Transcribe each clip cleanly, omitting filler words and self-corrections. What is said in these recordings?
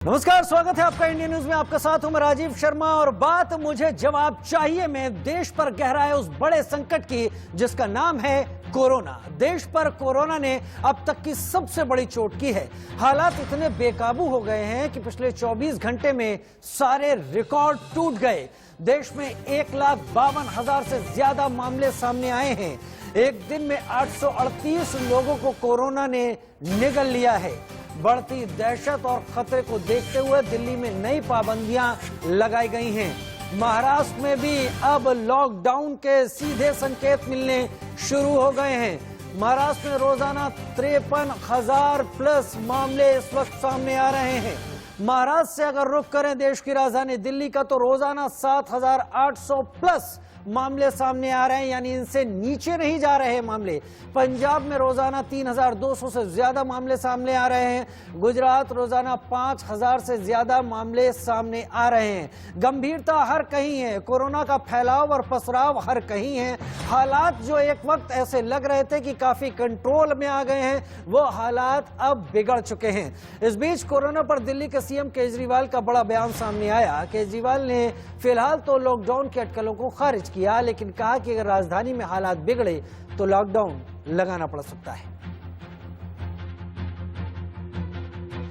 नमस्कार, स्वागत है आपका इंडियन न्यूज में। आपका साथ हूं मैं राजीव शर्मा और बात मुझे जवाब चाहिए में देश पर गहराए उस बड़े संकट की जिसका नाम है कोरोना। देश पर कोरोना ने अब तक की सबसे बड़ी चोट की है। हालात इतने बेकाबू हो गए हैं कि पिछले 24 घंटे में सारे रिकॉर्ड टूट गए। देश में 1,52,000 से ज्यादा मामले सामने आए हैं। एक दिन में 838 लोगों को कोरोना ने निगल लिया है। बढ़ती दहशत और खतरे को देखते हुए दिल्ली में नई पाबंदियां लगाई गई हैं। महाराष्ट्र में भी अब लॉकडाउन के सीधे संकेत मिलने शुरू हो गए हैं। महाराष्ट्र में रोजाना 53,000 प्लस मामले इस वक्त सामने आ रहे हैं। महाराष्ट्र से अगर रुख करें देश की राजधानी दिल्ली का, तो रोजाना 7,800 प्लस मामले सामने आ रहे हैं, यानी इनसे नीचे नहीं जा रहे हैं मामले। पंजाब में रोजाना 3,200 से ज्यादा मामले सामने आ रहे हैं। गुजरात रोजाना 5,000 से ज्यादा मामले सामने आ रहे हैं। गंभीरता हर कहीं है, कोरोना का फैलाव और पसराव हर कहीं है। हालात जो एक वक्त ऐसे लग रहे थे कि काफी कंट्रोल में आ गए हैं, वो हालात अब बिगड़ चुके हैं। इस बीच कोरोना पर दिल्ली के सीएम केजरीवाल का बड़ा बयान सामने आया। केजरीवाल ने फिलहाल तो लॉकडाउन की अटकलों को खारिज किया, लेकिन कहा कि अगर राजधानी में हालात बिगड़े तो लॉकडाउन लगाना पड़ सकता है।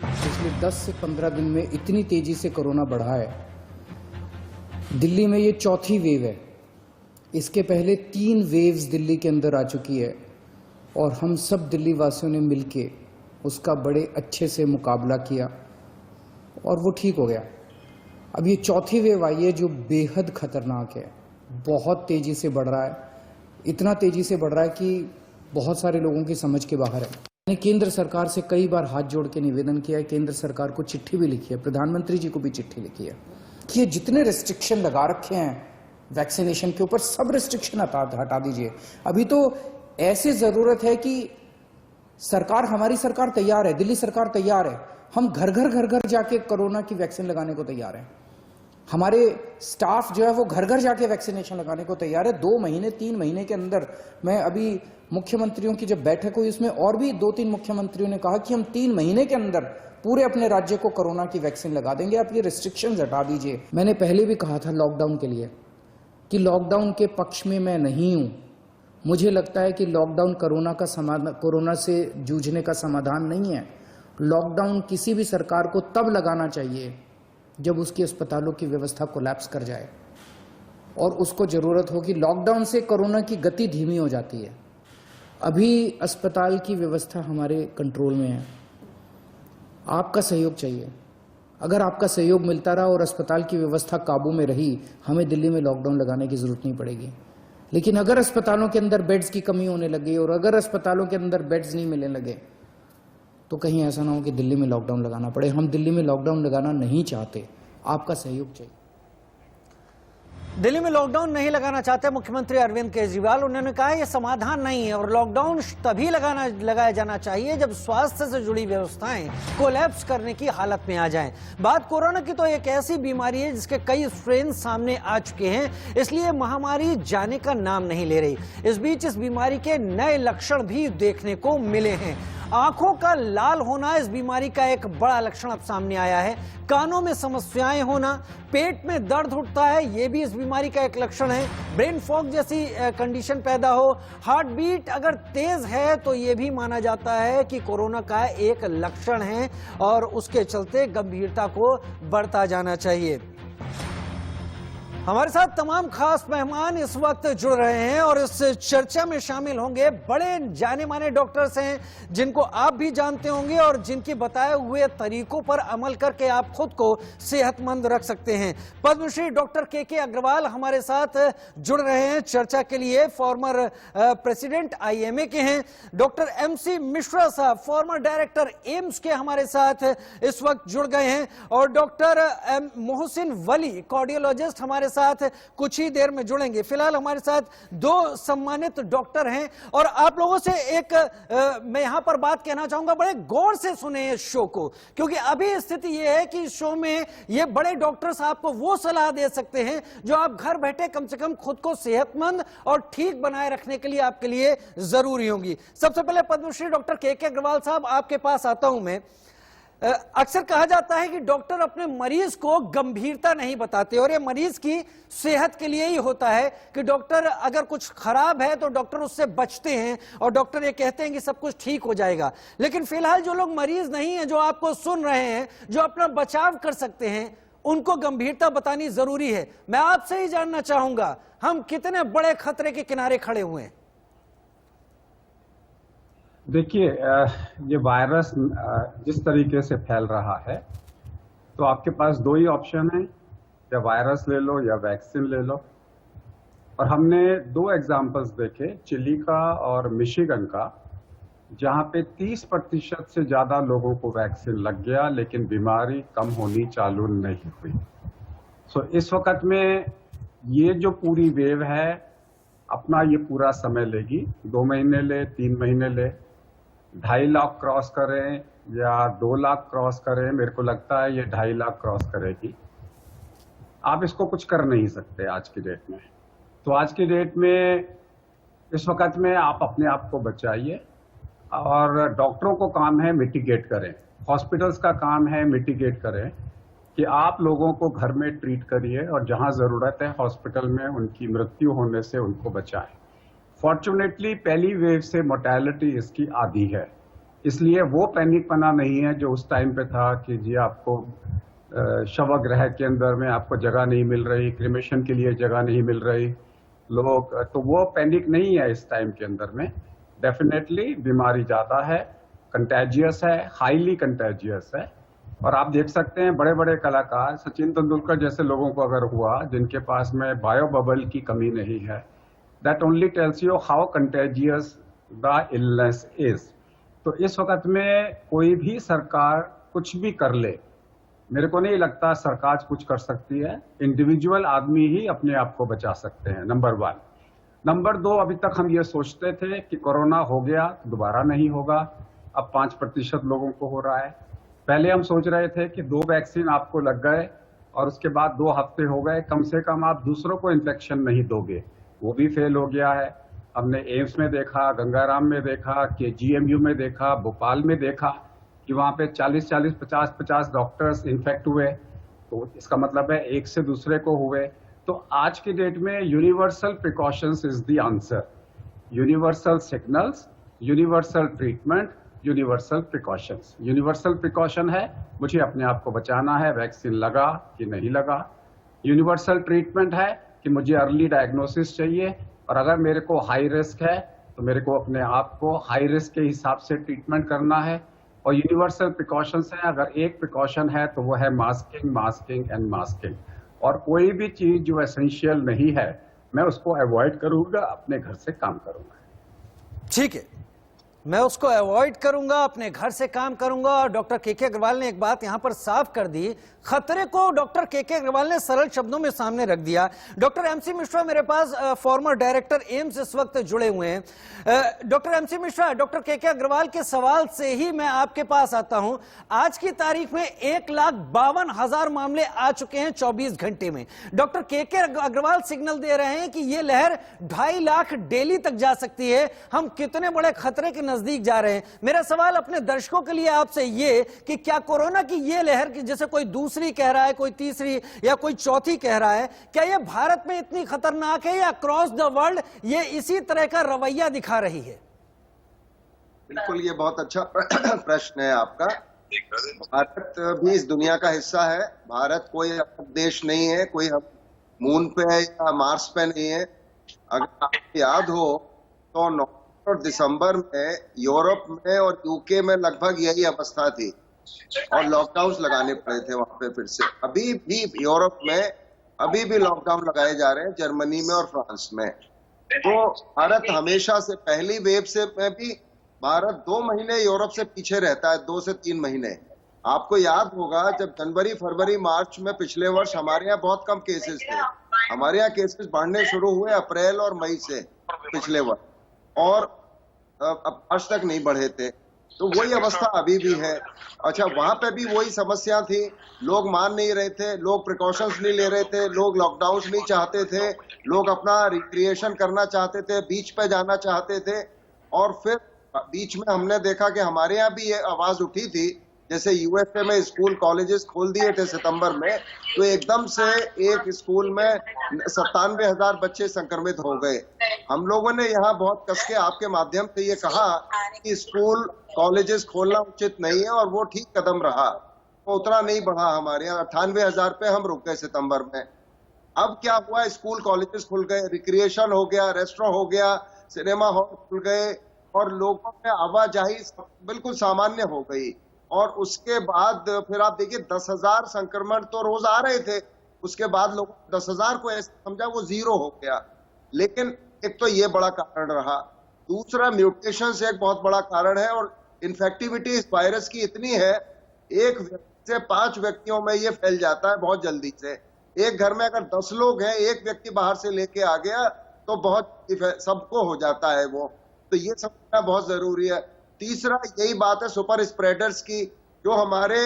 पिछले 10 से 15 दिन में इतनी तेजी से कोरोना बढ़ा है। दिल्ली में ये चौथी वेव है। इसके पहले 3 वेव्स दिल्ली के अंदर आ चुकी है और हम सब दिल्ली वासियों ने मिलके उसका बड़े अच्छे से मुकाबला किया और वो ठीक हो गया। अब ये चौथी वेव आई है जो बेहद खतरनाक है, बहुत तेजी से बढ़ रहा है। इतना तेजी से बढ़ रहा है कि बहुत सारे लोगों की समझ के बाहर है। मैंने केंद्र सरकार से कई बार हाथ जोड़ के निवेदन किया है, केंद्र सरकार को चिट्ठी भी लिखी है, प्रधानमंत्री जी को भी चिट्ठी लिखी है कि ये जितने रिस्ट्रिक्शन लगा रखे हैं वैक्सीनेशन के ऊपर, सब रिस्ट्रिक्शन हटा दीजिए। अभी तो ऐसी जरूरत है कि सरकार, हमारी सरकार तैयार है, दिल्ली सरकार तैयार है। हम घर घर जाके कोरोना की वैक्सीन लगाने को तैयार है। हमारे स्टाफ जो है वो घर घर जाके वैक्सीनेशन लगाने को तैयार है। 2 महीने 3 महीने के अंदर, मैं अभी मुख्यमंत्रियों की जब बैठक हुई उसमें और भी 2-3 मुख्यमंत्रियों ने कहा कि हम 3 महीने के अंदर पूरे अपने राज्य को कोरोना की वैक्सीन लगा देंगे। आप ये रिस्ट्रिक्शंस हटा दीजिए। मैंने पहले भी कहा था लॉकडाउन के लिए कि लॉकडाउन के पक्ष में मैं नहीं हूं। मुझे लगता है कि लॉकडाउन कोरोना से जूझने का समाधान नहीं है। लॉकडाउन किसी भी सरकार को तब लगाना चाहिए जब उसकी अस्पतालों की व्यवस्था कोलैप्स कर जाए और उसको जरूरत हो कि लॉकडाउन से कोरोना की गति धीमी हो जाती है। अभी अस्पताल की व्यवस्था हमारे कंट्रोल में है। आपका सहयोग चाहिए। अगर आपका सहयोग मिलता रहा और अस्पताल की व्यवस्था काबू में रही, हमें दिल्ली में लॉकडाउन लगाने की जरूरत नहीं पड़ेगी। लेकिन अगर अस्पतालों के अंदर बेड्स की कमी होने लगी और अगर अस्पतालों के अंदर बेड्स नहीं मिलने लगे तो कहीं ऐसा ना हो कि दिल्ली में लॉकडाउन लगाना पड़े। हम दिल्ली में लॉकडाउन लगाना नहीं चाहते, आपका सहयोग चाहिए। दिल्ली में लॉकडाउन नहीं लगाना चाहते मुख्यमंत्री अरविंद केजरीवाल। उन्होंने कहा यह समाधान नहीं है और लॉकडाउन तभी लगाया जाना चाहिए जब स्वास्थ्य से जुड़ी व्यवस्थाएं कोलैप्स करने की हालत में आ जाएं। बात कोरोना की तो एक ऐसी बीमारी है जिसके कई स्ट्रेन सामने आ चुके हैं, इसलिए महामारी जाने का नाम नहीं ले रही। इस बीच इस बीमारी के नए लक्षण भी देखने को मिले हैं। आंखों का लाल होना इस बीमारी का एक बड़ा लक्षण अब सामने आया है। कानों में समस्याएं होना, पेट में दर्द उठता है, यह भी इस बीमारी का एक लक्षण है। ब्रेन फॉग जैसी कंडीशन पैदा हो, हार्ट बीट अगर तेज है तो यह भी माना जाता है कि कोरोना का एक लक्षण है और उसके चलते गंभीरता को बढ़ता जाना चाहिए। हमारे साथ तमाम खास मेहमान इस वक्त जुड़ रहे हैं और इस चर्चा में शामिल होंगे। बड़े जाने माने डॉक्टर्स हैं जिनको आप भी जानते होंगे और जिनके बताए हुए तरीकों पर अमल करके आप खुद को सेहतमंद रख सकते हैं। पद्मश्री डॉक्टर के अग्रवाल हमारे साथ जुड़ रहे हैं चर्चा के लिए। फॉर्मर प्रेसिडेंट IMA के हैं। डॉक्टर MC मिश्रा साहब, फॉर्मर डायरेक्टर एम्स के, हमारे साथ इस वक्त जुड़ गए हैं। और डॉक्टर मोहसिन वली, कार्डियोलॉजिस्ट, हमारे साथ कुछ ही देर में जुड़ेंगे। फिलहाल हमारे साथ 2 सम्मानित डॉक्टर हैं और आप लोगों से एक मैं यहां पर बात कहना चाहूंगा, बड़े गौर से सुने इस शो को, क्योंकि अभी स्थिति यह है कि इस शो में ये बड़े डॉक्टर्स आपको वो सलाह दे सकते हैं जो आप घर बैठे कम से कम खुद को सेहतमंद और ठीक बनाए रखने के लिए आपके लिए जरूरी होंगी। सबसे पहले पद्मश्री डॉक्टर के अग्रवाल साहब, आपके पास आता हूं मैं। अक्सर कहा जाता है कि डॉक्टर अपने मरीज को गंभीरता नहीं बताते और ये मरीज की सेहत के लिए ही होता है कि डॉक्टर अगर कुछ खराब है तो डॉक्टर उससे बचते हैं और डॉक्टर ये कहते हैं कि सब कुछ ठीक हो जाएगा। लेकिन फिलहाल जो लोग मरीज नहीं हैं, जो आपको सुन रहे हैं, जो अपना बचाव कर सकते हैं, उनको गंभीरता बतानी जरूरी है। मैं आपसे ही जानना चाहूंगा, हम कितने बड़े खतरे के किनारे खड़े हुए हैं? देखिए, ये वायरस जिस तरीके से फैल रहा है, तो आपके पास दो ही ऑप्शन है, या वायरस ले लो या वैक्सीन ले लो। और हमने दो एग्जाम्पल्स देखे, चिली का और मिशिगन का, जहां पे 30% से ज्यादा लोगों को वैक्सीन लग गया लेकिन बीमारी कम होनी चालू नहीं हुई। सो इस वक्त में ये जो पूरी वेव है अपना ये पूरा समय लेगी, 2 महीने ले, 3 महीने ले, 2.5 लाख क्रॉस करें या 2 लाख क्रॉस करें, मेरे को लगता है ये 2.5 लाख क्रॉस करेगी। आप इसको कुछ कर नहीं सकते आज की डेट में। तो आज की डेट में इस वक्त में आप अपने आप को बचाइए और डॉक्टरों को काम है मिटिगेट करें, हॉस्पिटल्स का काम है मिटिगेट करें कि आप लोगों को घर में ट्रीट करिए और जहां जरूरत है हॉस्पिटल में उनकी मृत्यु होने से उनको बचाएं। फॉर्चुनेटली पहली वेव से मोर्टेलिटी इसकी आधी है, इसलिए वो पैनिक पना नहीं है जो उस टाइम पे था कि जी आपको शवगृह के अंदर में आपको जगह नहीं मिल रही, क्रिमेशन के लिए जगह नहीं मिल रही लोग, तो वो पैनिक नहीं है इस टाइम के अंदर में। डेफिनेटली बीमारी ज़्यादा है, कंटेजियस है, हाईली कंटेजियस है। और आप देख सकते हैं बड़े बड़े कलाकार, सचिन तेंदुलकर जैसे लोगों को अगर हुआ जिनके पास में बायो बबल की कमी नहीं है, that only tells you how contagious the illness is. तो इस वक्त में कोई भी सरकार कुछ भी कर ले, मेरे को नहीं लगता सरकार कुछ कर सकती है। इंडिविजुअल आदमी ही अपने आप को बचा सकते हैं, नंबर 1। नंबर 2, अभी तक हम ये सोचते थे कि कोरोना हो गया तो दोबारा नहीं होगा, अब 5% लोगों को हो रहा है। पहले हम सोच रहे थे कि 2 वैक्सीन आपको लग गए और उसके बाद 2 हफ्ते हो गए, कम से कम आप दूसरों को इन्फेक्शन नहीं दोगे, वो भी फेल हो गया है। हमने एम्स में देखा, गंगाराम में देखा, KGMU में देखा, भोपाल में देखा कि वहाँ पे 40-40, 50-50 डॉक्टर्स इन्फेक्ट हुए। तो इसका मतलब है एक से दूसरे को हुए। तो आज की डेट में universal precautions is the answer. Universal signals, universal treatment, universal precautions. Universal precaution है मुझे अपने आप को बचाना है, वैक्सीन लगा कि नहीं लगा। यूनिवर्सल ट्रीटमेंट है कि मुझे अर्ली डायग्नोसिस चाहिए और अगर मेरे को हाई रिस्क है तो मेरे को अपने आप को हाई रिस्क के हिसाब से ट्रीटमेंट करना है। और यूनिवर्सल प्रिकॉशंस है, अगर एक प्रिकॉशन है तो वो है मास्किंग, मास्किंग एंड मास्किंग। और कोई भी चीज जो एसेंशियल नहीं है मैं उसको अवॉइड करूंगा, अपने घर से काम करूंगा। ठीक है, मैं उसको अवॉइड करूंगा, अपने घर से काम करूंगा। और डॉक्टर के अग्रवाल ने एक बात यहां पर साफ कर दी, खतरे को डॉक्टर के अग्रवाल ने सरल शब्दों में सामने रख दिया। डॉक्टर MC मिश्रा मेरे पास फॉर्मर डायरेक्टर एम्स इस वक्त जुड़े हुए हैं। डॉक्टर MC मिश्रा, डॉक्टर के अग्रवाल के सवाल से ही मैं आपके पास आता हूं। आज की तारीख में 1,52,000 मामले आ चुके हैं 24 घंटे में। डॉक्टर के अग्रवाल सिग्नल दे रहे हैं कि यह लहर 2.5 लाख डेली तक जा सकती है। हम कितने बड़े खतरे के नजदीक जा रहे हैं। मेरा सवाल अपने दर्शकों के लिए आपसे ये कि क्या कोरोना की ये लहर की, जैसे कोई दूसरी कह रहा है, कोई तीसरी या कोई चौथी कह रहा है, क्या ये भारत में इतनी खतरनाक है या क्रॉस द वर्ल्ड ये इसी तरह का रवैया दिखा रही है? बिल्कुल, ये बहुत अच्छा प्रश्न है आपका। भारत भी इस दुनिया का हिस्सा है। भारत कोई देश नहीं है, कोई हम मून पे है या मार्स पे नहीं है। अगर आपको याद हो तो नवंबर और दिसंबर में यूरोप में और यूके में लगभग यही अवस्था थी और लॉकडाउन लगाने पड़े थे वहां पे। फिर से अभी भी यूरोप में अभी भी लॉकडाउन लगाए जा रहे हैं, जर्मनी में और फ्रांस में। तो भारत हमेशा से पहली वेव से में भी भारत 2 महीने यूरोप से पीछे रहता है, 2 से 3 महीने। आपको याद होगा जब जनवरी, फरवरी, मार्च में पिछले वर्ष हमारे यहाँ बहुत कम केसेस थे। हमारे यहाँ केसेस बढ़ने शुरू हुए अप्रैल और मई से पिछले वर्ष, और अब आज तक नहीं बढ़े थे। तो वही अवस्था अभी भी है। अच्छा, वहां पे भी वही समस्या थी, लोग मान नहीं रहे थे, लोग प्रिकॉशंस नहीं ले रहे थे, लोग लॉकडाउन नहीं चाहते थे, लोग अपना रिक्रिएशन करना चाहते थे, बीच पे जाना चाहते थे। और फिर बीच में हमने देखा कि हमारे यहाँ भी ये आवाज उठी थी जैसे यूएसए में स्कूल कॉलेजेस खोल दिए थे सितंबर में, तो एकदम से एक स्कूल में 97,000 बच्चे संक्रमित हो गए। हम लोगों ने यहाँ बहुत कस के आपके माध्यम से ये कहा कि स्कूल कॉलेजेस खोलना उचित नहीं है, और वो ठीक कदम रहा। वो उतना नहीं बढ़ा, हमारे यहाँ 98,000 पे हम रुक गए सितंबर में। अब क्या हुआ, स्कूल कॉलेजेस खुल गए, रिक्रिएशन हो गया, रेस्टोरेंट हो गया, सिनेमा हॉल खुल गए, और लोगों में आवाजाही बिल्कुल सामान्य हो गई। और उसके बाद फिर आप देखिए 10,000 संक्रमण तो रोज आ रहे थे, उसके बाद लोगों ने 10,000 को ऐसे समझा वो जीरो हो गया। लेकिन एक तो ये बड़ा कारण रहा, दूसरा म्यूटेशन से एक बहुत बड़ा कारण है, और इन्फेक्टिविटी इस वायरस की इतनी है, एक व्यक्ति से 5 व्यक्तियों में ये फैल जाता है बहुत जल्दी से। एक घर में अगर 10 लोग हैं, एक व्यक्ति बाहर से लेके आ गया तो बहुत सबको हो जाता है वो, तो ये समझना बहुत जरूरी है। तीसरा यही बात है सुपर स्प्रेडर्स की, जो हमारे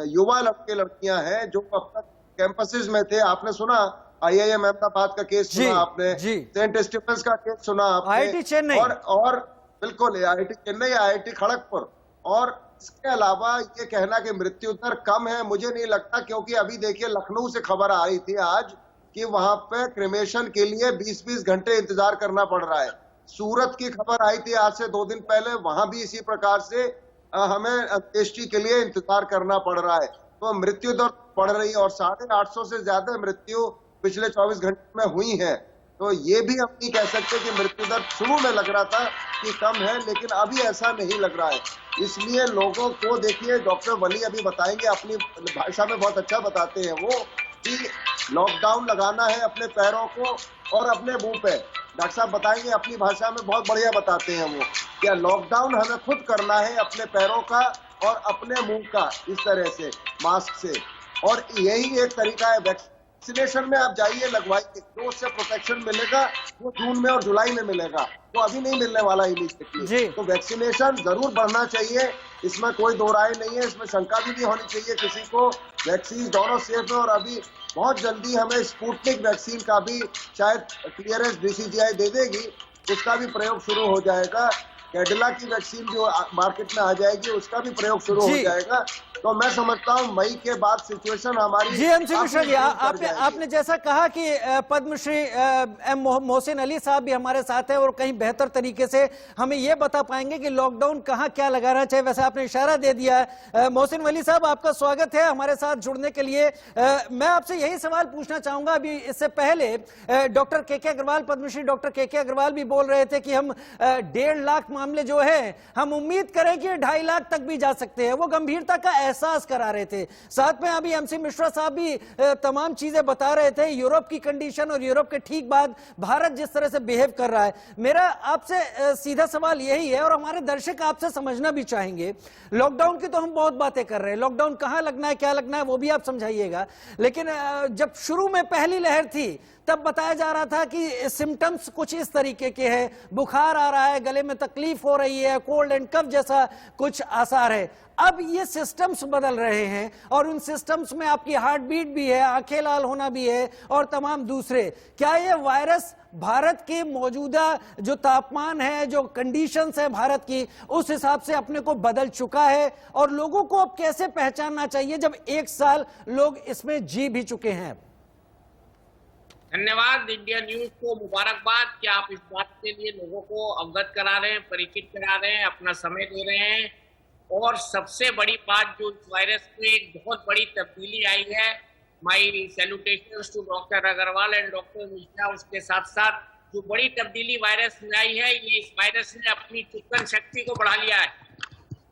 युवा लड़के लड़कियां हैं जो अब तक कैंपसेस में थे। आपने सुना IIM अहमदाबाद का केस सुना आपने, सेंट स्टीफेंस का केस सुना आपने, IIT चेन्नई, और बिल्कुल IIT चेन्नई, IIT खड़गपुर। और इसके अलावा ये कहना कि मृत्यु दर कम है, मुझे नहीं लगता, क्योंकि अभी देखिए लखनऊ से खबर आ रही थी आज कि वहां पे क्रिमेशन के लिए 20-20 घंटे इंतजार करना पड़ रहा है। सूरत की खबर आई थी आज से 2 दिन पहले, वहां भी इसी प्रकार से हमें अंत्येष्टि के लिए इंतजार करना पड़ रहा है। तो मृत्यु दर बढ़ रही है, और 850 से ज्यादा मृत्यु पिछले 24 घंटे में हुई है। तो ये भी हम नहीं कह सकते कि मृत्यु दर शुरू में लग रहा था कि कम है, लेकिन अभी ऐसा नहीं लग रहा है। इसलिए लोगों को देखिए, डॉक्टर वली अभी बताएंगे, अपनी भाषा में बहुत अच्छा बताते हैं वो, कि लॉकडाउन लगाना है अपने पैरों को और अपने मुंह पे। डॉक्टर साहब बताएंगे अपनी भाषा में, बहुत बढ़िया बताते हैं वो, क्या लॉकडाउन हमें खुद करना है अपने पैरों का और अपने मुंह का, इस तरह से मास्क से। और यही एक तरीका है। वैक्सीनेशन में आप जाइए, लगवाइए, जो उससे प्रोटेक्शन मिलेगा वो जून में और जुलाई में मिलेगा, तो अभी नहीं मिलने वाला इमीडिएटली। तो वैक्सीनेशन जरूर बढ़ना चाहिए, इसमें कोई दो राय नहीं है, इसमें शंका भी नहीं होनी चाहिए किसी को। वैक्सीन दोनों सेफ है, और अभी बहुत जल्दी हमें स्पुतनिक वैक्सीन का भी शायद क्लियरेंस DCGI दे देगी, उसका भी प्रयोग शुरू हो जाएगा। कैडिला की वैक्सीन जो मार्केट में आ जाएगी, उसका भी प्रयोग शुरू हो जाएगा। तो मैं समझता हूं मई के बाद सिचुएशन हमारी जी। MC मिश्रा जी, आपने जैसा कहा कि पद्मश्री M मोहसिन अली साहब भी हमारे साथ हैं और कहीं बेहतर तरीके से हमें यह बता पाएंगे कि लॉकडाउन कहाँ क्या लगाना चाहिए। वैसे आपने इशारा दे दिया है। मोहसिन अली साहब, आपका स्वागत है हमारे साथ जुड़ने के लिए। मैं आपसे यही सवाल पूछना चाहूंगा। अभी इससे पहले doctor KK Agarwal, Padmashri doctor KK Agarwal भी बोल रहे थे कि हम 1.5 लाख मामले जो है हम उम्मीद करें कि 2.5 लाख तक भी जा सकते हैं। वो गंभीरता का एहसास करा रहे थे। साथ में अभी MC मिश्रा साहब भी तमाम चीजें बता रहे थे, यूरोप की कंडीशन और यूरोप के ठीक बाद भारत जिस तरह से बिहेव कर रहा है। मेरा आपसे सीधा सवाल यही है, और हमारे दर्शक आपसे समझना भी चाहेंगे। लॉकडाउन की तो हम बहुत बातें कर रहे हैं, लॉकडाउन कहां लगना है, क्या लगना है, वो भी आप समझाइएगा। लेकिन जब शुरू में पहली लहर थी तब बताया जा रहा था कि सिम्टम्स कुछ इस तरीके के हैं, बुखार आ रहा है, गले में तकलीफ हो रही है, कोल्ड एंड कफ जैसा कुछ आसार है। अब ये सिस्टम्स बदल रहे हैं, और उन सिस्टम्स में आपकी हार्ट बीट भी है, आंखें लाल होना भी है, और तमाम दूसरे। क्या ये वायरस भारत के मौजूदा जो तापमान है, जो कंडीशंस है भारत की, उस हिसाब से अपने को बदल चुका है? और लोगों को अब कैसे पहचानना चाहिए जब 1 साल लोग इसमें जी भी चुके हैं? धन्यवाद इंडिया न्यूज को, मुबारकबाद कि आप इस बात के लिए लोगों को अवगत करा रहे हैं, परिचित करा रहे हैं, अपना समय दे रहे हैं। और सबसे बड़ी बात, जो इस वायरस में एक बहुत बड़ी तब्दीली आई है, my salutations to doctor Agarwal and doctor Mishra. उसके साथ साथ जो बड़ी तब्दीली वायरस में आई है, ये इस वायरस ने अपनी चिकन शक्ति को बढ़ा लिया है।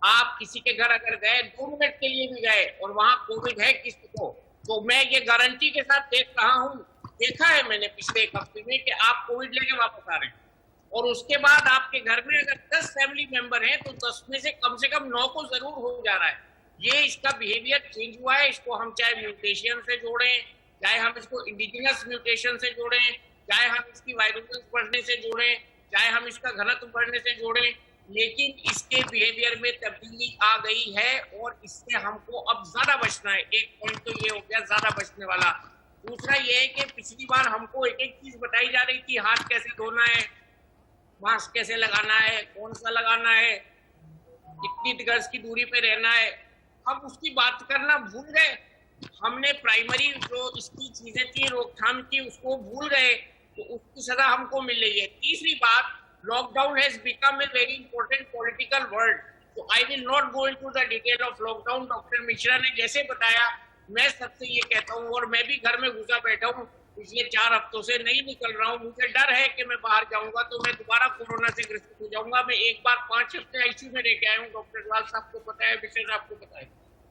आप किसी के घर अगर गए, 2 मिनट के लिए भी गए, और वहां कोविड है किसी को, तो मैं ये गारंटी के साथ देख रहा हूँ, देखा है मैंने पिछले 1 हफ्ते में, कि आप कोविड लेके वापस आ रहे हैं। और उसके बाद आपके घर में अगर 10 फैमिली मेंबर हैं, तो 10 में से कम 9 को जरूर हो जा रहा है। ये इसका बिहेवियर चेंज हुआ है। इसको हम चाहे म्यूटेशन से जोड़ें, चाहे हम इसको इंडिजिनस म्यूटेशन से जोड़ें, चाहे हम इसकी वायरुलेंस बढ़ने से जोड़ें, चाहे हम इसका घनत्व बढ़ने से जोड़ें, लेकिन इसके बिहेवियर में तब्दीली आ गई है, और इससे हमको अब ज्यादा बचना है। एक पॉइंट तो ये हो गया ज्यादा बचने वाला। दूसरा ये है कि पिछली बार हमको एक चीज बताई जा रही थी, हाथ कैसे धोना है, मास्क कैसे लगाना है, कौन सा लगाना है, कितनी गज की दूरी पे रहना है। हम उसकी बात करना भूल गए। हमने प्राइमरी जो इसकी चीजें थी रोकथाम की उसको भूल गए, तो उसकी सजा हमको मिल रही है। तीसरी बात, lockdown has become a very important political word, तो I will not go into the detail of lockdown. Doctor Mishra ने जैसे बताया, मैं सबसे ये कहता हूँ, और मैं भी घर में घुसा बैठा हूँ, पिछले 4 हफ्तों से नहीं निकल रहा हूँ। मुझे डर है कि मैं बाहर जाऊंगा तो मैं दोबारा कोरोना से ग्रसित हो जाऊंगा। मैं एक बार 5 हफ्ते आईसीयू में रह के आया हूँ, डॉक्टर अग्रवाल साहब को पता है, विशेष आपको पता है।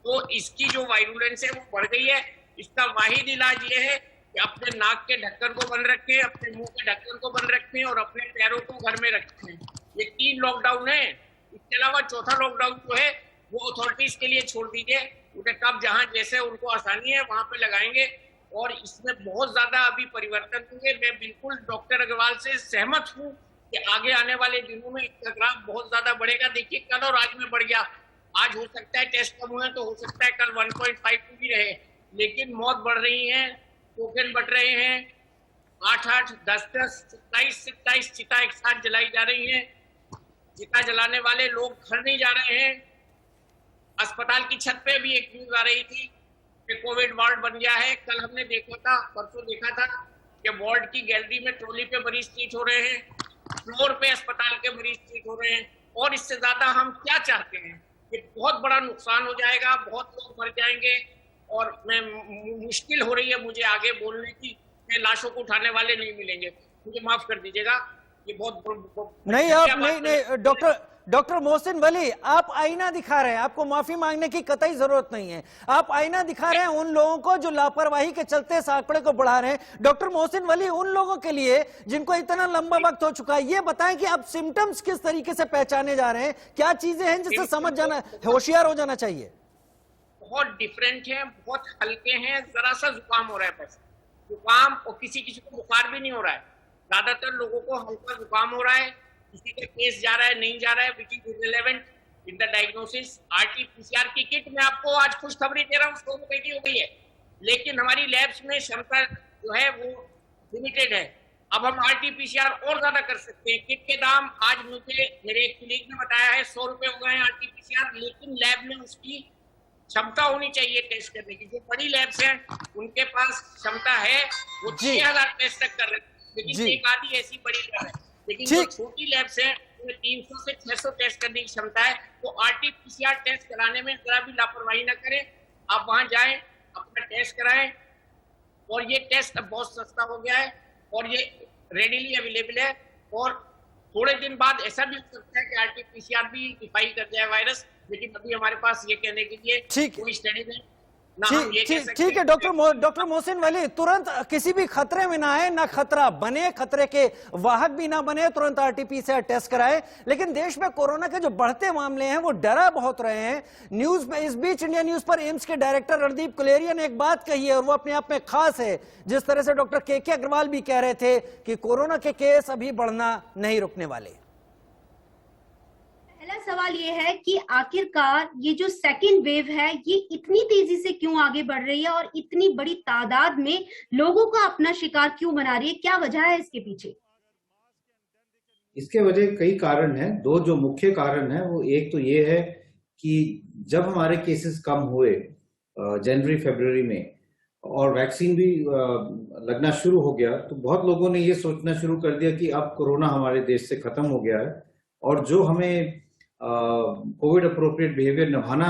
तो इसकी जो वायरुलेंस है वो बढ़ गई है। इसका वाहिद इलाज ये है कि अपने नाक के ढक्कन को बंद रखें, अपने मुंह के ढक्कन को बंद रखें और अपने पैरों को घर में रखें। ये 3 लॉकडाउन है। इसके अलावा चौथा लॉकडाउन जो है वो अथॉरिटीज के लिए छोड़ दीजिए, उन्हें कब जहां जैसे उनको आसानी है वहां पे लगाएंगे। और इसमें बहुत ज्यादा अभी परिवर्तन हुए। मैं बिल्कुल डॉक्टर अग्रवाल से सहमत हूँ कि आगे आने वाले दिनों में इसका ग्राफ बहुत ज्यादा बढ़ेगा। देखिए कल और आज में बढ़ गया, आज हो सकता है टेस्ट कम हुए तो हो सकता है कल 1.52 भी रहे, लेकिन मौत बढ़ रही है, टोकन बढ़ रहे हैं। 8-8, 10-10, 27-27 चिता एक साथ जलाई जा रही हैं। चिता जलाने वाले लोग घर नहीं जा रहे हैं। अस्पताल की छत पे भी एक न्यूज आ रही थी कि कोविड वार्ड बन गया है। कल हमने देखा था, परसों देखा था कि वार्ड की गैलरी में ट्रॉली पे मरीज ट्रीट हो रहे हैं, फ्लोर पे अस्पताल के मरीज ट्रीट हो रहे हैं। और इससे ज्यादा हम क्या चाहते हैं? ये बहुत बड़ा नुकसान हो जाएगा, बहुत लोग मर जाएंगे। और मैं मुश्किल हो रही है मुझे आगे बोलने की, मैं लाशों को उठाने वाले नहीं मिलेंगे। मुझे माफ कर दीजिएगा, ये बहुत नहीं आप नहीं डॉक्टर मोहसिन वली, आप आईना दिखा रहे हैं, आपको माफी मांगने की कतई जरूरत नहीं है। आप आईना दिखा रहे हैं उन लोगों को जो लापरवाही के चलते इस आंकड़े को बढ़ा रहे हैं। डॉक्टर मोहसिन वली, उन लोगों के लिए जिनको इतना लंबा वक्त हो चुका है, ये बताएं कि अब सिम्टम्स किस तरीके से पहचाने जा रहे हैं, क्या चीजें हैं जिससे समझ जाना, होशियार हो जाना चाहिए? बहुत डिफरेंट है, बहुत हल्के हैं। जरा सा जुकाम हो रहा है, बस जुकाम, और किसी को बुखार भी नहीं हो रहा है। ज्यादातर लोगों को हल्का जुकाम हो रहा है, किसी का केस जा रहा है नहीं जा रहा है, which is irrelevant in the diagnosis. RTPCR की किट मैं आपको आज खुशखबरी दे रहा हूँ, 100 रुपए की हो गई है, लेकिन हमारी लैब्स में क्षमता जो है वो लिमिटेड है। अब हम आरटीपीसीआर और ज्यादा कर सकते हैं। किट के दाम आज मुझे मेरे एक कलीग ने बताया है 100 रुपए हो गए हैं आरटीपीसीआर, लेकिन लैब में उसकी क्षमता होनी चाहिए टेस्ट करने की। जो बड़ी लैब्स हैं उनके पास क्षमता है, वो 6000 टेस्ट तक कर रहे हैं, लेकिन एक आधी ऐसी बड़ी लैब है। लेकिन जो छोटी लैब्स हैं उनमें 300 से 600 टेस्ट करने की क्षमता है। तो आरटीपीसीआर टेस्ट कराने में जरा भी लापरवाही ना करें। आप वहां जाएं, अपना टेस्ट कराएं, और ये टेस्ट अब बहुत सस्ता हो गया है और ये रेडीली अवेलेबल है। और थोड़े दिन बाद ऐसा भी हो सकता है कि आरटीपीसीआर भी डिफाई कर जाए वायरस, लेकिन अभी हमारे पास ये कहने के लिए कोई स्टडी नहीं। ठीक है डॉक्टर मोहसिन वली, तुरंत किसी भी खतरे में ना आए, ना खतरा बने, खतरे के वाहक भी ना बने, तुरंत आरटीपीसीआर टेस्ट कराएं। लेकिन देश में कोरोना के जो बढ़ते मामले हैं वो डरा बहुत रहे हैं। न्यूज में इस बीच इंडिया न्यूज पर एम्स के डायरेक्टर रणदीप गुलेरिया ने एक बात कही है और वो अपने आप में खास है। जिस तरह से डॉक्टर के अग्रवाल भी कह रहे थे कि कोरोना के केस अभी बढ़ना नहीं रुकने वाले। पहला सवाल ये है कि आखिरकार ये जो सेकंड वेव है ये इतनी तेजी से क्यों आगे बढ़ रही है और इतनी बड़ी तादाद में लोगों को अपना शिकार क्यों बना रही है? क्या वजह है इसके पीछे? इसके वजह कई कारण हैं। 2 जो मुख्य कारण हैं वो एक तो ये है कि जब हमारे केसेस कम हुए जनवरी फरवरी में और वैक्सीन भी लगना शुरू हो गया, तो बहुत लोगों ने ये सोचना शुरू कर दिया कि अब कोरोना हमारे देश से खत्म हो गया है और जो हमें कोविड अप्रोप्रिएट बिहेवियर निभाना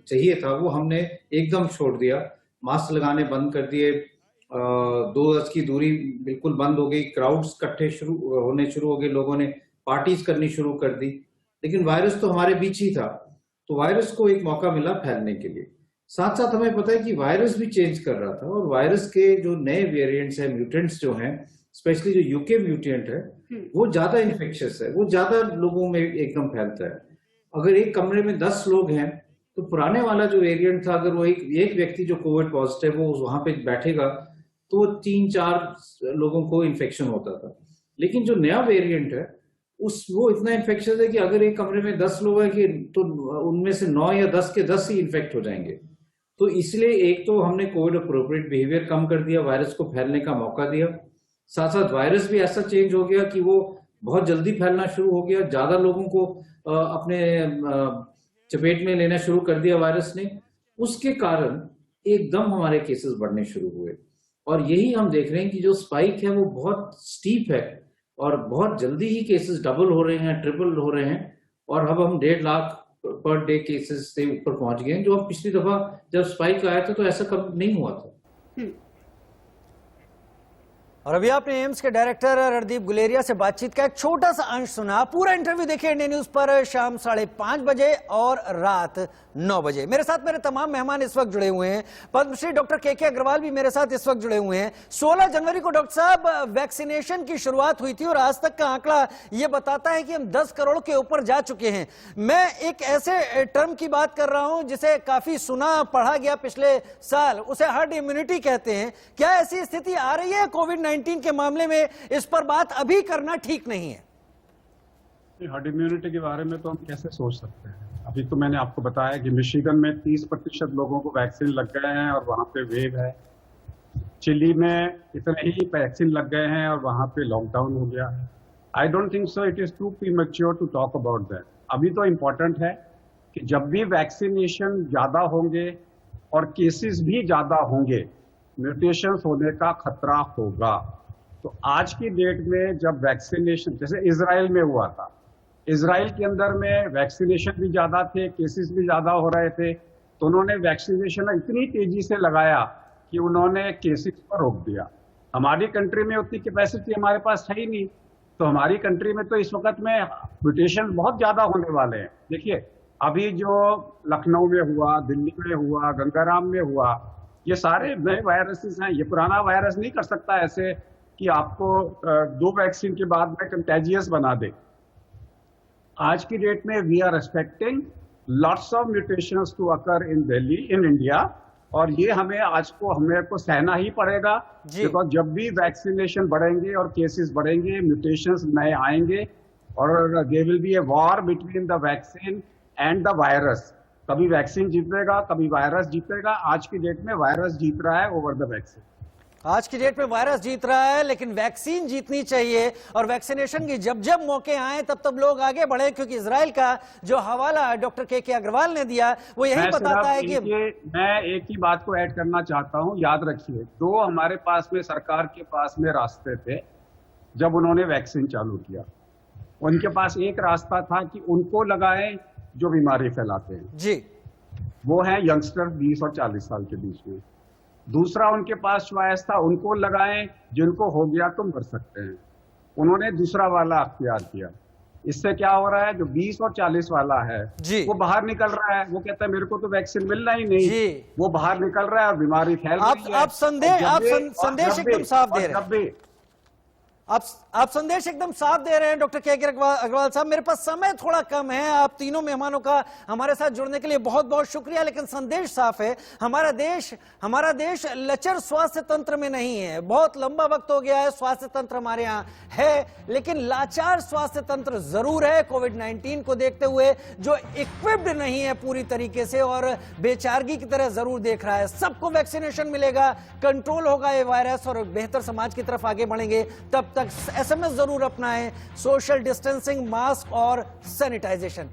चाहिए था वो हमने एकदम छोड़ दिया। मास्क लगाने बंद कर दिए, 2 गज की दूरी बिल्कुल बंद हो गई, क्राउड्स इकट्ठे होने शुरू हो गए, लोगों ने पार्टीज करनी शुरू कर दी। लेकिन वायरस तो हमारे बीच ही था, तो वायरस को एक मौका मिला फैलने के लिए। साथ साथ हमें पता है कि वायरस भी चेंज कर रहा था और वायरस के जो नए वेरिएंट्स हैं, म्यूटेंट्स जो हैं, स्पेशली जो यूके म्यूटेंट है वो ज्यादा इन्फेक्शियस है, वो ज्यादा लोगों में एकदम फैलता है। अगर एक कमरे में 10 लोग हैं तो पुराने वाला जो वेरिएंट था, अगर वो एक व्यक्ति जो कोविड पॉजिटिव वो वहां पे बैठेगा तो 3-4 लोगों को इन्फेक्शन होता था। लेकिन जो नया वेरिएंट है वो इतना इन्फेक्शियस है कि अगर एक कमरे में 10 लोग हैं कि तो उनमें से 9 या 10 के 10 ही इन्फेक्ट हो जाएंगे। तो इसलिए एक तो हमने कोविड अप्रोप्रिएट बिहेवियर कम कर दिया, वायरस को फैलने का मौका दिया। साथ साथ वायरस भी ऐसा चेंज हो गया कि वो बहुत जल्दी फैलना शुरू हो गया, ज्यादा लोगों को अपने चपेट में लेना शुरू कर दिया वायरस ने। उसके कारण एकदम हमारे केसेस बढ़ने शुरू हुए। और यही हम देख रहे हैं कि जो स्पाइक है वो बहुत स्टीप है और बहुत जल्दी ही केसेस डबल हो रहे हैं, ट्रिपल हो रहे हैं, और अब हम 1.5 लाख पर डे केसेस से ऊपर पहुंच गए हैं, जो अब पिछली दफा जब स्पाइक आया था तो ऐसा कभी नहीं हुआ था। और अभी आपने एम्स के डायरेक्टर रणदीप गुलेरिया से बातचीत का एक छोटा सा अंश सुना। पूरा इंटरव्यू देखिए इंडिया न्यूज पर शाम 5:30 बजे और रात 9 बजे। मेरे साथ मेरे तमाम मेहमान इस वक्त जुड़े हुए हैं। पद्मश्री डॉक्टर के अग्रवाल भी मेरे साथ इस वक्त जुड़े हुए हैं। 16 जनवरी को डॉक्टर साहब वैक्सीनेशन की शुरुआत हुई थी और आज तक का आंकड़ा यह बताता है कि हम 10 करोड़ के ऊपर जा चुके हैं। मैं एक ऐसे टर्म की बात कर रहा हूं जिसे काफी सुना पढ़ा गया पिछले साल, उसे हर्ड इम्यूनिटी कहते हैं। क्या ऐसी स्थिति आ रही है कोविड-19 के मामले में? इस पर बात अभी करना ठीक नहीं है। हर्ड इम्यूनिटी के बारे में तो हम कैसे सोच सकते हैं? अभी तो मैंने आपको बताया कि मिशिगन में 30% लोगों को वैक्सीन लग गए हैं और वहां पे वेव है। चिली में इतने ही वैक्सीन लग गए हैं और वहां पे लॉकडाउन हो गया। I don't think so it is too premature to talk about that. अभी तो इम्पोर्टेंट है कि जब भी वैक्सीनेशन ज्यादा होंगे और केसेस भी ज्यादा होंगे, म्यूटेशंस होने का खतरा होगा। तो आज की डेट में जब वैक्सीनेशन, जैसे इजराइल में हुआ था, इजराइल के अंदर में वैक्सीनेशन भी ज्यादा थे, केसेस भी ज्यादा हो रहे थे, तो उन्होंने वैक्सीनेशन इतनी तेजी से लगाया कि उन्होंने केसेस को रोक दिया। हमारी कंट्री में उतनी कैपेसिटी हमारे पास है ही नहीं, तो हमारी कंट्री में तो इस वक्त में म्यूटेशन बहुत ज्यादा होने वाले हैं। देखिए अभी जो लखनऊ में हुआ, दिल्ली में हुआ, गंगाराम में हुआ, ये सारे नए वायरसेस हैं। ये पुराना वायरस नहीं कर सकता ऐसे कि आपको 2 वैक्सीन के बाद में कंटेजियस बना दे। आज की डेट में we are expecting lots of mutations to occur in Delhi, in India, और ये हमें को सहना ही पड़ेगा, बिकॉज जब भी वैक्सीनेशन बढ़ेंगे और केसेस बढ़ेंगे, म्यूटेशंस नए आएंगे और there will be a war between the vaccine and the virus. कभी वैक्सीन जीतेगा, कभी वायरस जीतेगा। आज की डेट में वायरस जीत रहा है ओवर द वैक्सीन। आज की डेट में वायरस जीत रहा है, लेकिन वैक्सीन जीतनी चाहिए और वैक्सीनेशन की जब जब मौके आए तब तब लोग आगे बढ़े, क्योंकि इजराइल का जो हवाला डॉक्टर के अग्रवाल ने दिया वो यही बताता है कि मैं एक ही बात को ऐड करना चाहता हूं। याद रखिए, 2 हमारे पास में सरकार के पास में रास्ते थे जब उन्होंने वैक्सीन चालू किया। उनके पास एक रास्ता था कि उनको लगाएं जो बीमारी फैलाते हैं जी, वो है यंगस्टर 20 और 40 साल के बीच में। दूसरा उनके पास चॉइस था, उनको लगाएं जिनको हो गया तो मर सकते हैं। उन्होंने दूसरा वाला अख्तियार किया। इससे क्या हो रहा है, जो 20 और 40 वाला है वो बाहर निकल रहा है। वो कहता है मेरे को तो वैक्सीन मिलना ही नहीं, वो बाहर निकल रहा है और बीमारी फैल रही है। आप संदेश एकदम साफ दे रहे हैं। आप संदेश एकदम साफ दे रहे हैं डॉक्टर के अग्रवाल साहब। मेरे पास समय थोड़ा कम है। आप तीनों मेहमानों का हमारे साथ जुड़ने के लिए बहुत बहुत शुक्रिया, लेकिन संदेश साफ है। हमारा देश लचर स्वास्थ्य तंत्र में नहीं है। बहुत लंबा वक्त हो गया है, स्वास्थ्य तंत्र हमारे यहाँ है, लेकिन लाचार स्वास्थ्य तंत्र जरूर है। कोविड-19 को देखते हुए जो इक्विप्ड नहीं है पूरी तरीके से और बेचारगी की तरह जरूर देख रहा है। सबको वैक्सीनेशन मिलेगा, कंट्रोल होगा ये वायरस और बेहतर समाज की तरफ आगे बढ़ेंगे। तब तक एसएमएस जरूर अपनाएं, सोशल डिस्टेंसिंग, मास्क और सैनिटाइजेशन।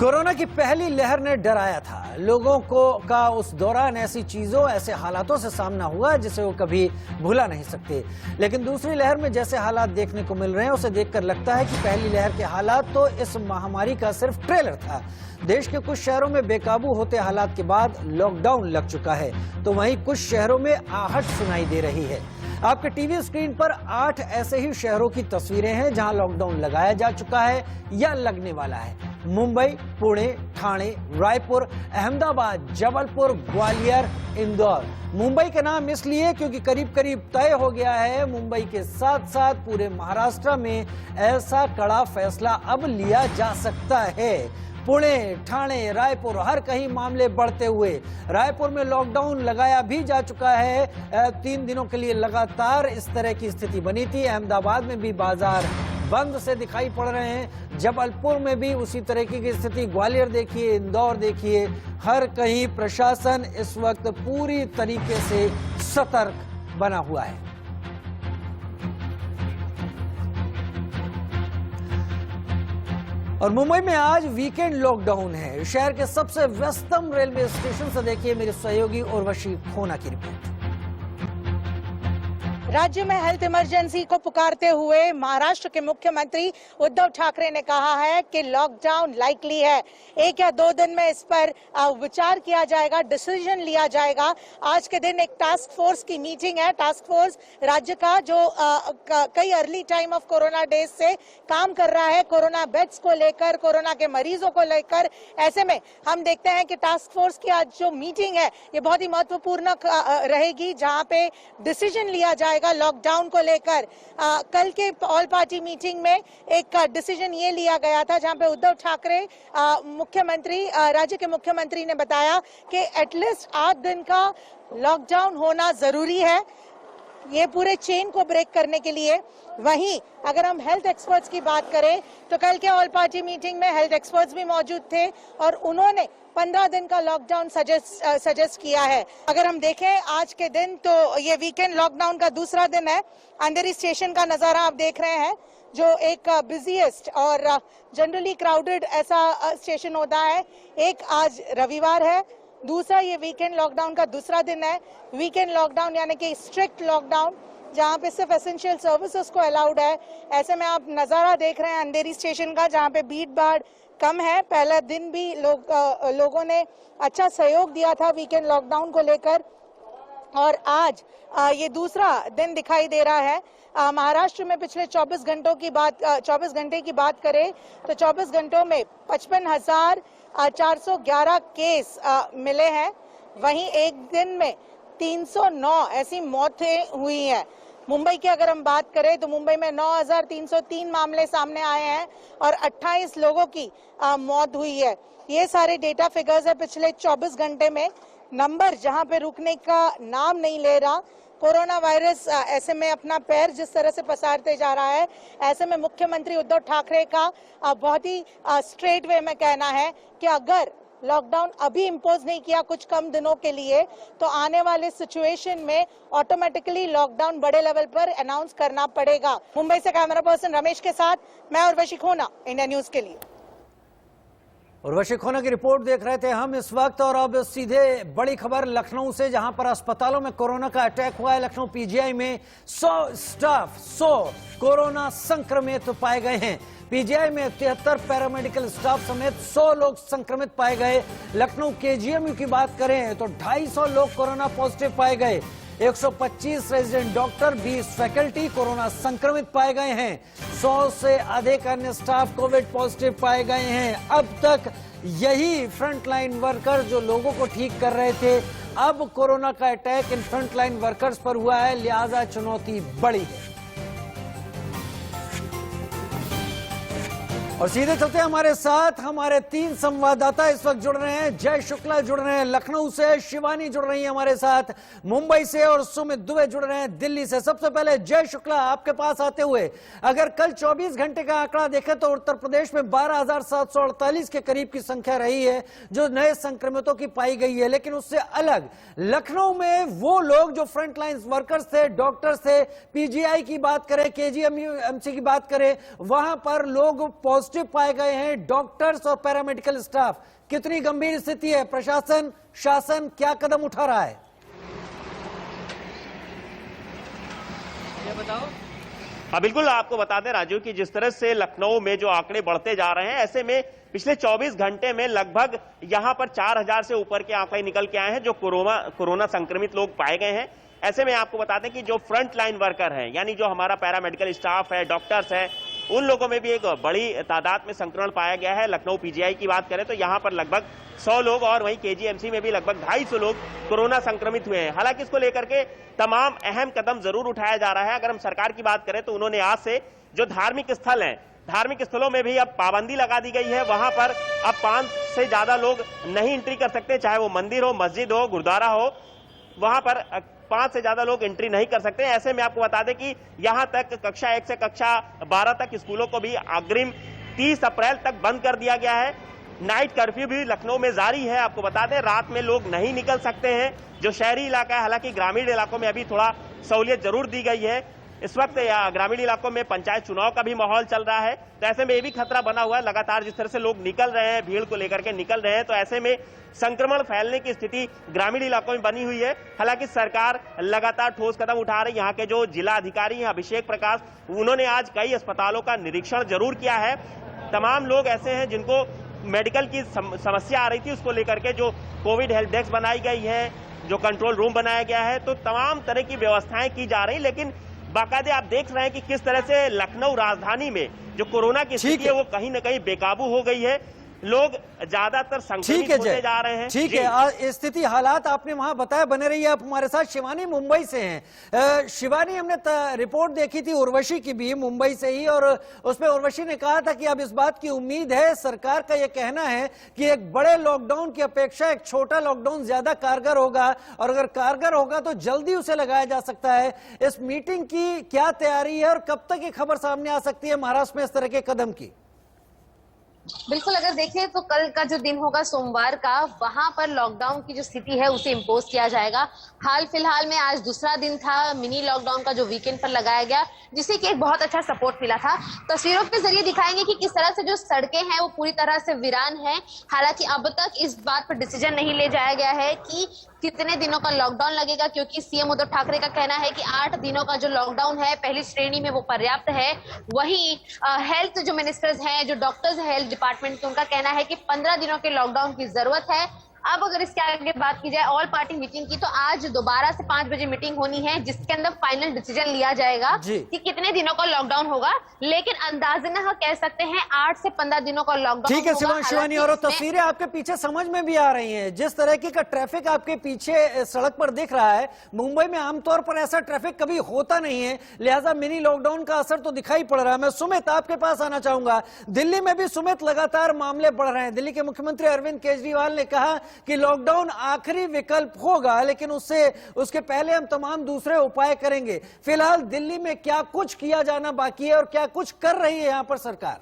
कोरोना की पहली लहर ने डराया था लोगों का। उस दौरान ऐसी चीजों, ऐसे हालातों से सामना हुआ जिसे वो कभी भुला नहीं सकते। लेकिन दूसरी लहर में जैसे हालात देखने को मिल रहे हैं, उसे देखकर लगता है कि पहली लहर के हालात तो इस महामारी का सिर्फ ट्रेलर था। देश के कुछ शहरों में बेकाबू होते हालात के बाद लॉकडाउन लग चुका है, तो वहीं कुछ शहरों में आहट सुनाई दे रही है। आपके टीवी स्क्रीन पर 8 ऐसे ही शहरों की तस्वीरें हैं जहां लॉकडाउन लगाया जा चुका है या लगने वाला है। मुंबई, पुणे, ठाणे, रायपुर, अहमदाबाद, जबलपुर, ग्वालियर, इंदौर। मुंबई का नाम इसलिए क्योंकि करीब करीब तय हो गया है मुंबई के साथ साथ पूरे महाराष्ट्र में ऐसा कड़ा फैसला अब लिया जा सकता है। पुणे, ठाणे, रायपुर, हर कहीं मामले बढ़ते हुए। रायपुर में लॉकडाउन लगाया भी जा चुका है। 3 दिनों के लिए लगातार इस तरह की स्थिति बनी थी। अहमदाबाद में भी बाजार बंद से दिखाई पड़ रहे हैं। जबलपुर में भी उसी तरह की स्थिति। ग्वालियर देखिए, इंदौर देखिए, हर कहीं प्रशासन इस वक्त पूरी तरीके से सतर्क बना हुआ है। और मुंबई में आज वीकेंड लॉकडाउन है। शहर के सबसे व्यस्तम रेलवे स्टेशन से देखिए मेरे सहयोगी उर्वशी खोना की रिपोर्ट। राज्य में हेल्थ इमरजेंसी को पुकारते हुए महाराष्ट्र के मुख्यमंत्री उद्धव ठाकरे ने कहा है कि लॉकडाउन लाइकली है। 1 या 2 दिन में इस पर विचार किया जाएगा, डिसीजन लिया जाएगा। आज के दिन एक टास्क फोर्स की मीटिंग है। टास्क फोर्स राज्य का जो कई early time of corona days से काम कर रहा है कोरोना बेड्स को लेकर, कोरोना के मरीजों को लेकर। ऐसे में हम देखते हैं कि टास्क फोर्स की आज जो मीटिंग है ये बहुत ही महत्वपूर्ण रहेगी, जहां पे डिसीजन लिया जाएगा लॉकडाउन को लेकर। कल के ऑल पार्टी मीटिंग में एक डिसीजन ये लिया गया था, जहां पे उद्धव ठाकरे मुख्यमंत्री, राज्य के मुख्यमंत्री ने बताया कि एटलीस्ट 8 दिन का लॉकडाउन होना जरूरी है ये पूरे चेन को ब्रेक करने के लिए। वहीं अगर हम हेल्थ एक्सपर्ट्स की बात करें तो कल के ऑल पार्टी मीटिंग में हेल्थ एक्सपर्ट्स भी मौजूद थे और उन्होंने 15 दिन का लॉकडाउन सजेस्ट किया है। अगर हम देखें आज के दिन तो ये वीकेंड लॉकडाउन का दूसरा दिन है। अंधेरी स्टेशन का नजारा आप देख रहे हैं, जो एक बिजीएस्ट और जनरली क्राउडेड ऐसा स्टेशन होता है। एक आज रविवार है, दूसरा ये वीकेंड लॉकडाउन का दूसरा दिन है। वीकेंड लॉकडाउन यानी कि स्ट्रिक्ट लॉकडाउन, जहां पे सिर्फ एसेंशियल सर्विसेज को अलाउड है। ऐसे में आप नजारा देख रहे हैं अंधेरी स्टेशन का, जहां पे भीड़ भाड़ कम है। पहला दिन भी लोगों ने अच्छा सहयोग दिया था वीकेंड लॉकडाउन को लेकर, और आज ये दूसरा दिन दिखाई दे रहा है। महाराष्ट्र में पिछले 24 घंटे की बात करें तो 24 घंटों में 55,411 केस मिले हैं। वहीं एक दिन में 309 ऐसी मौतें हुई हैं। मुंबई की अगर हम बात करें तो मुंबई में 9,303 मामले सामने आए हैं और 28 लोगों की मौत हुई है। ये सारे डेटा फिगर्स है पिछले 24 घंटे में। नंबर जहां पे रुकने का नाम नहीं ले रहा। कोरोना वायरस ऐसे में अपना पैर जिस तरह से पसारते जा रहा है, ऐसे में मुख्यमंत्री उद्धव ठाकरे का बहुत ही स्ट्रेट वे में कहना है कि अगर लॉकडाउन अभी इम्पोज नहीं किया कुछ कम दिनों के लिए तो आने वाले सिचुएशन में ऑटोमेटिकली लॉकडाउन बड़े लेवल पर अनाउंस करना पड़ेगा। मुंबई से कैमरा पर्सन रमेश के साथ मैं उर्वशी खोना, इंडिया न्यूज के लिए। उर्वशी खोना की रिपोर्ट देख रहे थे हम इस वक्त। और अब सीधे बड़ी खबर लखनऊ से, जहां पर अस्पतालों में कोरोना का अटैक हुआ है। लखनऊ पीजीआई में 100 कोरोना संक्रमित पाए गए हैं। पीजीआई में 73 पैरामेडिकल स्टाफ समेत 100 लोग संक्रमित पाए गए। लखनऊ केजीएमयू की बात करें तो 250 लोग कोरोना पॉजिटिव पाए गए। 125 रेजिडेंट डॉक्टर, 20 फैकल्टी कोरोना संक्रमित पाए गए हैं। 100 से अधिक अन्य स्टाफ कोविड पॉजिटिव पाए गए हैं। अब तक यही फ्रंटलाइन वर्कर जो लोगों को ठीक कर रहे थे, अब कोरोना का अटैक इन फ्रंटलाइन वर्कर्स पर हुआ है, लिहाजा चुनौती बड़ी है। और सीधे चलते हमारे साथ हमारे 3 संवाददाता इस वक्त जुड़ रहे हैं। जय शुक्ला जुड़ रहे हैं लखनऊ से, शिवानी जुड़ रही है हमारे साथ मुंबई से, और सुमित दुबे जुड़ रहे हैं दिल्ली से। सबसे पहले जय शुक्ला, आपके पास आते हुए, अगर कल 24 घंटे का आंकड़ा देखें तो उत्तर प्रदेश में 12,748 के करीब की संख्या रही है जो नए संक्रमितों की पाई गई है। लेकिन उससे अलग लखनऊ में वो लोग जो फ्रंटलाइन वर्कर्स थे, डॉक्टर्स थे, पीजीआई की बात करें, केजीएमयू की बात करें, वहां पर लोग पॉजिटिव पाए गए हैं, डॉक्टर्स और पैरामेडिकल स्टाफ। कितनी गंभीर स्थिति है? प्रशासन, शासन क्या कदम उठा रहा है? ये बताओ। हाँ बिल्कुल, आपको बता दें राजू कि जिस तरह से लखनऊ में जो आंकड़े बढ़ते जा रहे हैं, ऐसे में पिछले 24 घंटे में लगभग यहां पर 4,000 से ऊपर के आंकड़े निकल के आए हैं जो कोरोना संक्रमित लोग पाए गए हैं। ऐसे में आपको बता दें कि जो फ्रंट लाइन वर्कर हैं, यानी जो हमारा पैरामेडिकल स्टाफ है, डॉक्टर्स है, उन लोगों में भी एक बड़ी तादाद में संक्रमण पाया गया है। लखनऊ पीजीआई की बात करें तो यहां पर लगभग 100 लोग और वहीं केजीएमसी में भी लगभग 250 लोग कोरोना संक्रमित हुए हैं। हालांकि इसको लेकर के तमाम अहम कदम जरूर उठाया जा रहा है। अगर हम सरकार की बात करें तो उन्होंने आज से जो धार्मिक स्थल हैं, धार्मिक स्थलों में भी अब पाबंदी लगा दी गई है। वहां पर अब 5 से ज्यादा लोग नहीं एंट्री कर सकते, चाहे वो मंदिर हो, मस्जिद हो, गुरुद्वारा हो, वहां पर 5 से ज्यादा लोग एंट्री नहीं कर सकते। ऐसे में आपको बता दें कि यहां तक कक्षा 1 से कक्षा 12 तक स्कूलों को भी अग्रिम 30 अप्रैल तक बंद कर दिया गया है। नाइट कर्फ्यू भी लखनऊ में जारी है। आपको बता दें रात में लोग नहीं निकल सकते हैं जो शहरी इलाका है। हालांकि ग्रामीण इलाकों में अभी थोड़ा सहूलियत जरूर दी गई है। इस वक्त ग्रामीण इलाकों में पंचायत चुनाव का भी माहौल चल रहा है, तो ऐसे में ये भी खतरा बना हुआ है। लगातार जिस तरह से लोग निकल रहे हैं, भीड़ को लेकर के निकल रहे हैं, तो ऐसे में संक्रमण फैलने की स्थिति ग्रामीण इलाकों में बनी हुई है। हालांकि सरकार लगातार ठोस कदम उठा रही है। यहाँ के जो जिला अधिकारी हैं अभिषेक प्रकाश, उन्होंने आज कई अस्पतालों का निरीक्षण जरूर किया है। तमाम लोग ऐसे हैं जिनको मेडिकल की समस्या आ रही थी, उसको लेकर के जो कोविड हेल्प डेस्क बनाई गई है, जो कंट्रोल रूम बनाया गया है, तो तमाम तरह की व्यवस्थाएं की जा रही, लेकिन बाकायदे आप देख रहे हैं कि किस तरह से लखनऊ राजधानी में जो कोरोना की स्थिति है वो कहीं न कहीं बेकाबू हो गई है। लोग ज्यादातर संक्रमित होते जा रहे हैं। ठीक है, स्थिति हालात आपने वहां बताया, बने रहिए आप हमारे साथ। शिवानी मुंबई से हैं। शिवानी, हमने रिपोर्ट देखी थी उर्वशी की भी मुंबई से ही, और उसमें उर्वशी ने कहा था कि अब इस बात की उम्मीद है, सरकार का यह कहना है कि एक बड़े लॉकडाउन की अपेक्षा एक छोटा लॉकडाउन ज्यादा कारगर होगा, और अगर कारगर होगा तो जल्दी उसे लगाया जा सकता है। इस मीटिंग की क्या तैयारी है और कब तक ये खबर सामने आ सकती है महाराष्ट्र में इस तरह के कदम की? बिल्कुल, अगर देखें तो कल का जो दिन होगा सोमवार का, वहां पर लॉकडाउन की जो स्थिति है उसे इम्पोज किया जाएगा। हाल फिलहाल में आज दूसरा दिन था मिनी लॉकडाउन का जो वीकेंड पर लगाया गया, जिसे कि एक बहुत अच्छा सपोर्ट मिला था। तस्वीरों के जरिए दिखाएंगे कि किस तरह से जो सड़कें हैं वो पूरी तरह से वीरान है। हालांकि अब तक इस बात पर डिसीजन नहीं ले जाया गया है कि कितने दिनों का लॉकडाउन लगेगा, क्योंकि सीएम उद्धव ठाकरे का कहना है कि 8 दिनों का जो लॉकडाउन है पहली श्रेणी में वो पर्याप्त है। वहीं हेल्थ जो मिनिस्टर्स हैं, जो डॉक्टर्स हैं हेल्थ डिपार्टमेंट के, उनका कहना है कि 15 दिनों के लॉकडाउन की जरूरत है। अब अगर इसके आगे बात की जाए ऑल पार्टी मीटिंग की, तो आज दोबारा से 5 बजे मीटिंग होनी है, जिसके अंदर फाइनल डिसीजन लिया जाएगा कि कितने दिनों का लॉकडाउन होगा। लेकिन अंदाजन हम कह सकते हैं 8 से 15 दिनों का लॉकडाउन। ठीक है शिवानी, और तस्वीरें आपके पीछे समझ में भी आ रही हैं, जिस तरह का ट्रैफिक आपके पीछे सड़क पर दिख रहा है। मुंबई में आमतौर पर ऐसा ट्रैफिक कभी होता नहीं है, लिहाजा मिनी लॉकडाउन का असर तो दिखाई पड़ रहा है। मैं सुमित आपके पास आना चाहूंगा। दिल्ली में भी सुमित लगातार मामले बढ़ रहे हैं। दिल्ली के मुख्यमंत्री अरविंद केजरीवाल ने कहा कि लॉकडाउन आखिरी विकल्प होगा, लेकिन उसके पहले हम तमाम दूसरे उपाय करेंगे। फिलहाल दिल्ली में क्या कुछ किया जाना बाकी है और क्या कुछ कर रही है यहां पर सरकार?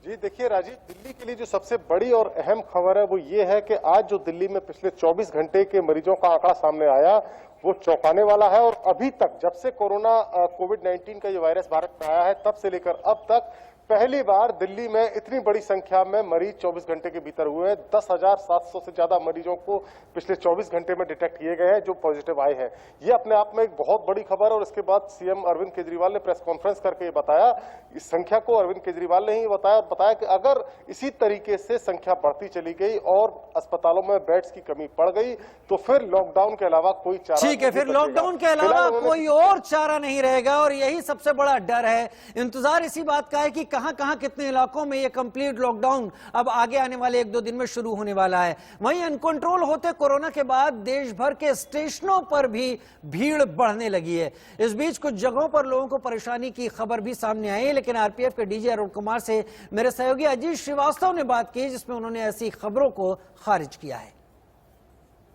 जी देखिए राजीव, दिल्ली के लिए जो सबसे बड़ी और अहम खबर है वो ये है कि आज जो दिल्ली में पिछले 24 घंटे के मरीजों का आंकड़ा सामने आया वो चौंकाने वाला है। और अभी तक जब से कोविड-19 का ये वायरस भारत में आया है तब से लेकर अब तक पहली बार दिल्ली में इतनी बड़ी संख्या में मरीज 24 घंटे के भीतर हुए हैं। 10,700 से ज्यादा मरीजों को पिछले 24 घंटे में डिटेक्ट किए गए हैं जो पॉजिटिव आए हैं। ये अपने आप में एक बहुत बड़ी खबर है। और इसके बाद सीएम अरविंद केजरीवाल ने प्रेस कॉन्फ्रेंस करके ये बताया, इस संख्या को अरविंद केजरीवाल ने ही बताया कि अगर इसी तरीके से संख्या बढ़ती चली गई और अस्पतालों में बेड्स की कमी पड़ गई तो फिर लॉकडाउन के अलावा कोई चारा ठीक है, फिर लॉकडाउन के अलावा कोई और चारा नहीं रहेगा। और यही सबसे बड़ा डर है, इंतजार इसी बात का है कि कहां कितने इलाकों में ये कंप्लीट लॉकडाउन अब आगे आने वाले 1-2 दिन में शुरू होने वाला है। वहीं अनकंट्रोल होते कोरोना के बाद देश भर के स्टेशनों पर भी भीड़ बढ़ने लगी है। इस बीच कुछ जगहों पर लोगों को परेशानी की खबर भी सामने आई है, लेकिन आरपीएफ के डीजी अरुण कुमार से मेरे सहयोगी अजीत श्रीवास्तव ने बात की, जिसमें उन्होंने ऐसी खबरों को खारिज किया है।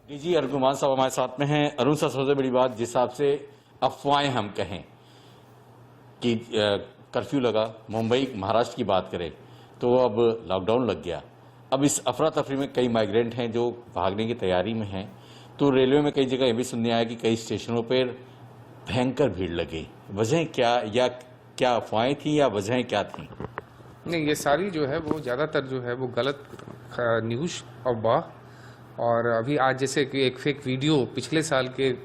डीजी अरुण कुमार साहब हमारे साथ में हैं। अरुण साहब, सबसे बड़ी बात जिस हिसाब से अफवाहें हम कहें कि कर्फ्यू लगा, मुंबई महाराष्ट्र की बात करें तो अब लॉकडाउन लग गया। अब इस अफरा तफरी में कई माइग्रेंट हैं जो भागने की तैयारी में हैं। तो रेलवे में कई जगह ये भी सुनने आया कि कई स्टेशनों पर भयंकर भीड़ लगी। वजह क्या, या क्या अफवाहें थी या वजहें क्या थी? नहीं, ये सारी जो है वो ज़्यादातर जो है वो गलत न्यूज़ अफवाह। और अभी आज जैसे कि एक फेक वीडियो पिछले साल के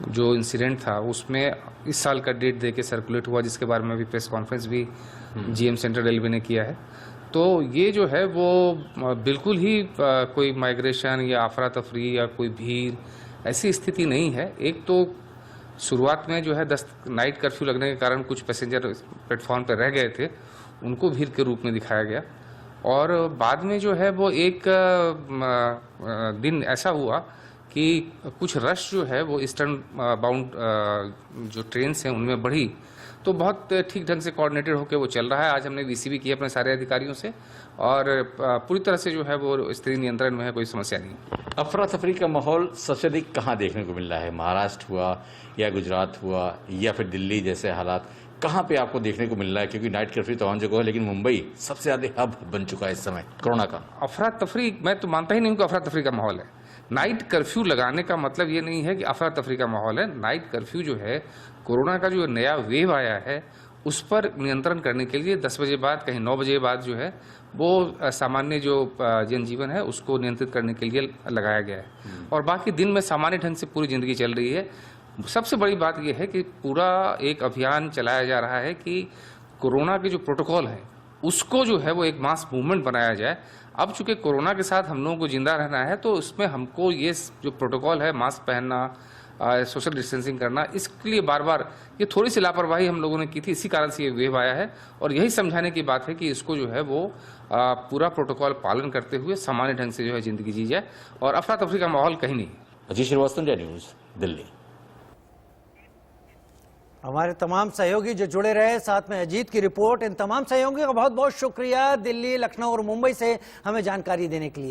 जो इंसिडेंट था उसमें इस साल का डेट दे के सर्कुलेट हुआ, जिसके बारे में भी प्रेस कॉन्फ्रेंस भी जीएम सेंट्रल रेलवे ने किया है। तो ये जो है वो बिल्कुल ही कोई माइग्रेशन या अफरा तफरी या कोई भीड़ ऐसी स्थिति नहीं है। एक तो शुरुआत में जो है 10 नाइट कर्फ्यू लगने के कारण कुछ पैसेंजर प्लेटफॉर्म पर रह गए थे, उनको भीड़ के रूप में दिखाया गया। और बाद में जो है वो एक दिन ऐसा हुआ कि कुछ रश जो है वो ईस्टर्न बाउंड जो ट्रेन्स हैं उनमें बढ़ी, तो बहुत ठीक ढंग से कोऑर्डिनेटेड होकर वो चल रहा है। आज हमने वीसीबी किया अपने सारे अधिकारियों से और पूरी तरह से जो है वो स्थिति नियंत्रण में है, कोई समस्या नहीं। अफरा तफरी का माहौल सबसे अधिक कहाँ देखने को मिल रहा है? महाराष्ट्र हुआ या गुजरात हुआ या फिर दिल्ली जैसे हालात, कहाँ पे आपको देखने को मिल रहा है? क्योंकि नाइट कर्फ्यू तमाम जगह है, लेकिन मुंबई सबसे ज्यादा हब बन चुका है इस समय कोरोना का। अफरा तफरी मैं तो मानता ही नहीं हूँ कि अफरा तफरी का माहौल है। नाइट कर्फ्यू लगाने का मतलब ये नहीं है कि अफरा तफरी का माहौल है। नाइट कर्फ्यू जो है, कोरोना का जो नया वेव आया है उस पर नियंत्रण करने के लिए 10 बजे बाद, कहीं 9 बजे बाद जो है वो सामान्य जो जनजीवन है उसको नियंत्रित करने के लिए लगाया गया है। और बाकी दिन में सामान्य ढंग से पूरी जिंदगी चल रही है। सबसे बड़ी बात यह है कि पूरा एक अभियान चलाया जा रहा है कि कोरोना के जो प्रोटोकॉल है उसको जो है वो एक मास मूवमेंट बनाया जाए। अब चूंकि कोरोना के साथ हम लोगों को जिंदा रहना है तो उसमें हमको ये जो प्रोटोकॉल है, मास्क पहनना, सोशल डिस्टेंसिंग करना, इसके लिए बार बार ये थोड़ी सी लापरवाही हम लोगों ने की थी, इसी कारण से ये वेव आया है। और यही समझाने की बात है कि इसको जो है वो पूरा प्रोटोकॉल पालन करते हुए सामान्य ढंग से जो है जिंदगी जी जाए और अफरा तफरी का माहौल कहीं नहीं। Ajit Srivastava, India news, Delhi. हमारे तमाम सहयोगी जो जुड़े रहे, साथ में अजीत की रिपोर्ट, इन तमाम सहयोगियों का बहुत बहुत शुक्रिया दिल्ली, लखनऊ और मुंबई से हमें जानकारी देने के लिए।